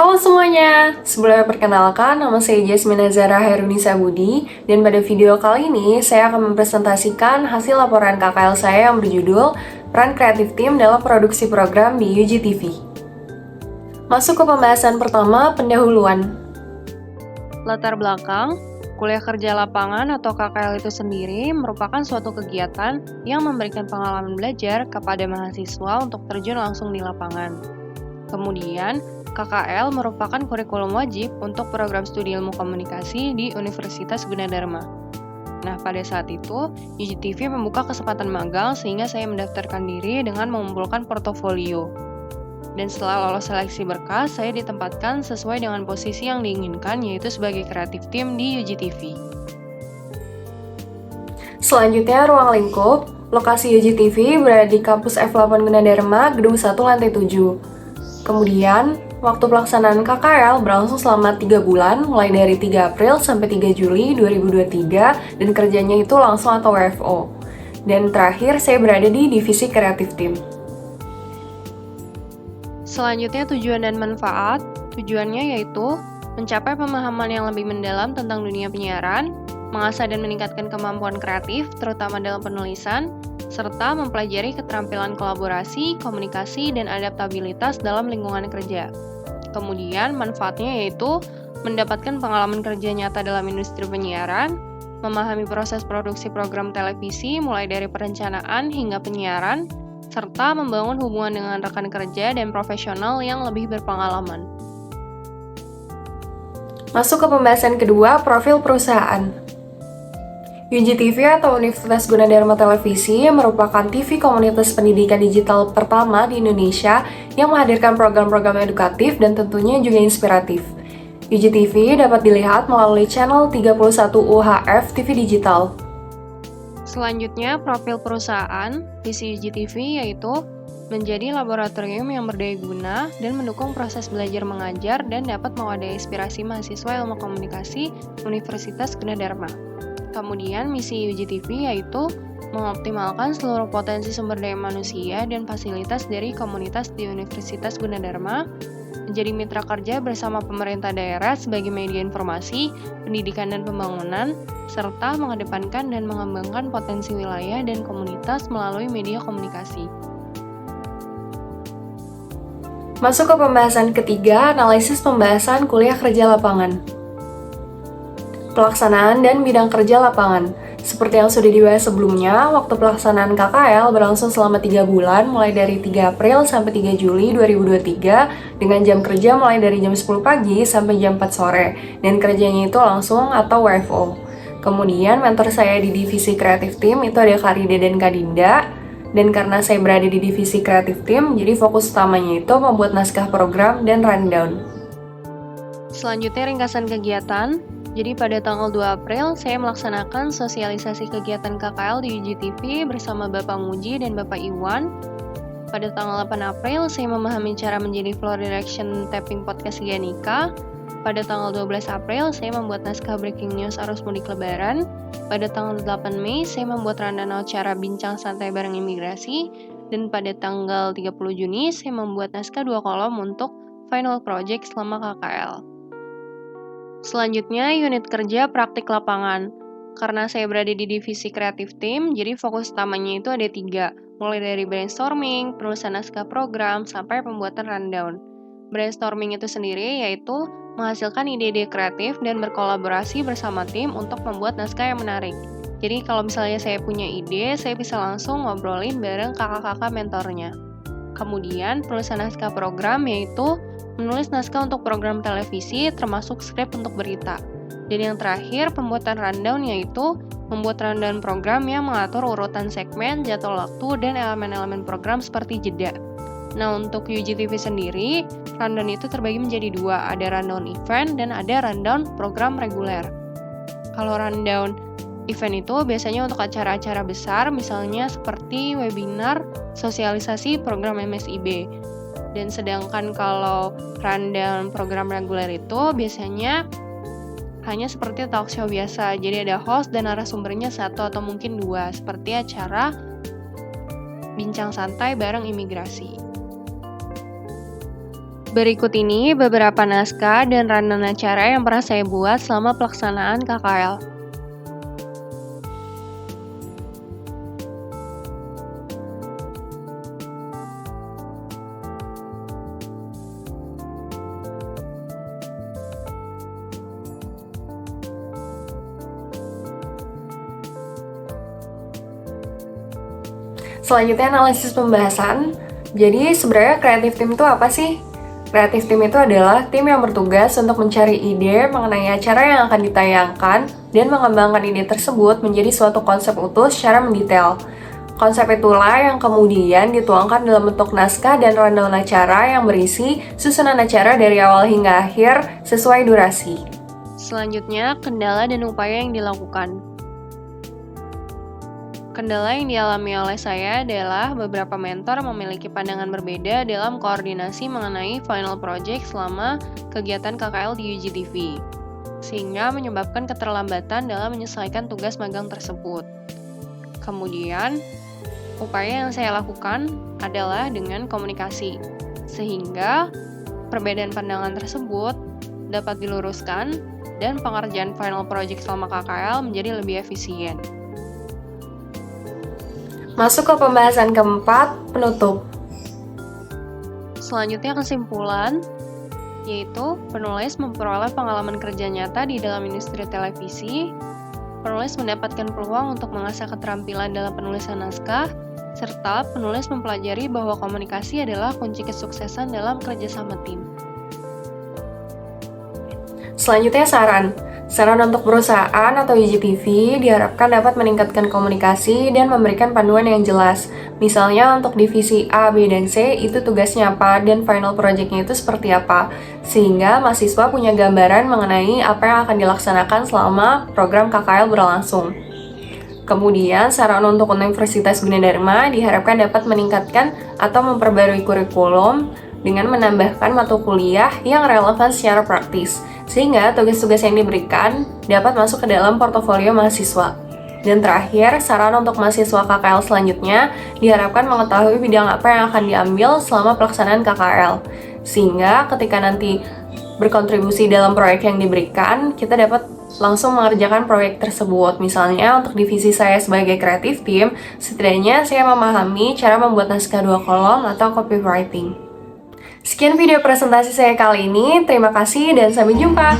Halo semuanya, sebelumnya perkenalkan, nama saya Jasmina Zara Herunisa Budi, dan pada video kali ini saya akan mempresentasikan hasil laporan KKL saya yang berjudul Peran Kreatif Tim dalam Produksi Program di UGTV. Masuk ke pembahasan pertama, pendahuluan. Latar belakang, kuliah kerja lapangan atau KKL itu sendiri merupakan suatu kegiatan yang memberikan pengalaman belajar kepada mahasiswa untuk terjun langsung di lapangan. Kemudian, KKL merupakan kurikulum wajib untuk program studi ilmu komunikasi di Universitas Gunadarma. Nah, pada saat itu, UGTV membuka kesempatan magang sehingga saya mendaftarkan diri dengan mengumpulkan portofolio. Dan setelah lolos seleksi berkas, saya ditempatkan sesuai dengan posisi yang diinginkan, yaitu sebagai kreatif tim di UGTV. Selanjutnya, ruang lingkup. Lokasi UGTV berada di kampus F8 Gunadarma, gedung 1 lantai 7. Kemudian, waktu pelaksanaan KKL berlangsung selama 3 bulan, mulai dari 3 April sampai 3 Juli 2023, dan kerjanya itu langsung atau WFO. Dan terakhir, saya berada di divisi kreatif tim. Selanjutnya, tujuan dan manfaat. Tujuannya yaitu mencapai pemahaman yang lebih mendalam tentang dunia penyiaran, mengasah dan meningkatkan kemampuan kreatif, terutama dalam penulisan, serta mempelajari keterampilan kolaborasi, komunikasi, dan adaptabilitas dalam lingkungan kerja. Kemudian, manfaatnya yaitu mendapatkan pengalaman kerja nyata dalam industri penyiaran, memahami proses produksi program televisi mulai dari perencanaan hingga penyiaran, serta membangun hubungan dengan rekan kerja dan profesional yang lebih berpengalaman. Masuk ke pembahasan kedua, profil perusahaan. UGTV atau Universitas Gunadarma Televisi merupakan TV komunitas pendidikan digital pertama di Indonesia yang menghadirkan program-program edukatif dan tentunya juga inspiratif. UGTV dapat dilihat melalui channel 31 UHF TV Digital. Selanjutnya, profil perusahaan. Visi UGTV yaitu menjadi laboratorium yang berdaya guna dan mendukung proses belajar mengajar dan dapat mewadai inspirasi mahasiswa ilmu komunikasi Universitas Gunadarma. Kemudian, misi UGTV yaitu mengoptimalkan seluruh potensi sumber daya manusia dan fasilitas dari komunitas di Universitas Gunadarma, menjadi mitra kerja bersama pemerintah daerah sebagai media informasi, pendidikan dan pembangunan, serta mengedepankan dan mengembangkan potensi wilayah dan komunitas melalui media komunikasi. Masuk ke pembahasan ketiga, analisis pembahasan kuliah kerja lapangan. Pelaksanaan dan bidang kerja lapangan. Seperti yang sudah dibahas sebelumnya, waktu pelaksanaan KKL berlangsung selama 3 bulan, mulai dari 3 April sampai 3 Juli 2023, dengan jam kerja mulai dari jam 10 pagi sampai jam 4 sore, dan kerjanya itu langsung atau WFO. Kemudian, mentor saya di divisi kreatif tim itu ada Kak Rida dan Kak Dinda, dan karena saya berada di divisi kreatif tim, jadi fokus utamanya itu membuat naskah program dan rundown. Selanjutnya, ringkasan kegiatan. Jadi pada tanggal 2 April, saya melaksanakan sosialisasi kegiatan KKL di UGTV bersama Bapak Muji dan Bapak Iwan. Pada tanggal 8 April, saya memahami cara menjadi floor direction tapping podcast Gianika. Pada tanggal 12 April, saya membuat naskah breaking news arus mudik lebaran. Pada tanggal 8 Mei, saya membuat rundown acara bincang santai bareng imigrasi. Dan pada tanggal 30 Juni, saya membuat naskah 2 kolom untuk final project selama KKL. Selanjutnya, unit kerja praktik lapangan. Karena saya berada di divisi kreatif tim, jadi fokus utamanya itu ada 3, mulai dari brainstorming, penulisan naskah program, sampai pembuatan rundown. Brainstorming itu sendiri yaitu menghasilkan ide-ide kreatif dan berkolaborasi bersama tim untuk membuat naskah yang menarik. Jadi kalau misalnya saya punya ide, saya bisa langsung ngobrolin bareng kakak-kakak mentornya. Kemudian, penulisan naskah program yaitu menulis naskah untuk program televisi termasuk skrip untuk berita. Dan yang terakhir, pembuatan rundown yaitu membuat rundown program yang mengatur urutan segmen, jadwal waktu, dan elemen-elemen program seperti jeda. Nah, untuk UGTV sendiri, rundown itu terbagi menjadi 2, ada rundown event dan ada rundown program reguler. Kalau rundown event itu biasanya untuk acara-acara besar, misalnya seperti webinar, sosialisasi program MSIB. Dan sedangkan kalau rundown program reguler itu biasanya hanya seperti talk show biasa. Jadi ada host dan narasumbernya 1 atau mungkin 2, seperti acara bincang santai bareng imigrasi. Berikut ini beberapa naskah dan rundown acara yang pernah saya buat selama pelaksanaan KKL. Selanjutnya analisis pembahasan. Jadi sebenarnya kreatif tim itu apa sih? Kreatif tim itu adalah tim yang bertugas untuk mencari ide mengenai acara yang akan ditayangkan dan mengembangkan ide tersebut menjadi suatu konsep utuh secara mendetail. Konsep itulah yang kemudian dituangkan dalam bentuk naskah dan rundown acara yang berisi susunan acara dari awal hingga akhir sesuai durasi. Selanjutnya, kendala dan upaya yang dilakukan. Kendala yang dialami oleh saya adalah beberapa mentor memiliki pandangan berbeda dalam koordinasi mengenai final project selama kegiatan KKL di UGTV, sehingga menyebabkan keterlambatan dalam menyelesaikan tugas magang tersebut. Kemudian, upaya yang saya lakukan adalah dengan komunikasi, sehingga perbedaan pandangan tersebut dapat diluruskan dan pengerjaan final project selama KKL menjadi lebih efisien. Masuk ke pembahasan keempat, penutup. Selanjutnya kesimpulan, yaitu penulis memperoleh pengalaman kerja nyata di dalam industri televisi, penulis mendapatkan peluang untuk mengasah keterampilan dalam penulisan naskah, serta penulis mempelajari bahwa komunikasi adalah kunci kesuksesan dalam kerjasama tim. Selanjutnya saran. Saran untuk perusahaan atau UGTV diharapkan dapat meningkatkan komunikasi dan memberikan panduan yang jelas. Misalnya untuk divisi A, B, dan C itu tugasnya apa dan final project-nya itu seperti apa. Sehingga mahasiswa punya gambaran mengenai apa yang akan dilaksanakan selama program KKL berlangsung. Kemudian, saran untuk Universitas Gunadarma diharapkan dapat meningkatkan atau memperbarui kurikulum dengan menambahkan mata kuliah yang relevan secara praktis, sehingga tugas-tugas yang diberikan dapat masuk ke dalam portofolio mahasiswa. Dan terakhir, saran untuk mahasiswa KKL selanjutnya diharapkan mengetahui bidang apa yang akan diambil selama pelaksanaan KKL, sehingga ketika nanti berkontribusi dalam proyek yang diberikan, kita dapat langsung mengerjakan proyek tersebut. Misalnya untuk divisi saya sebagai kreatif tim, setidaknya saya memahami cara membuat naskah 2 kolom atau copywriting. Sekian video presentasi saya kali ini, terima kasih dan sampai jumpa!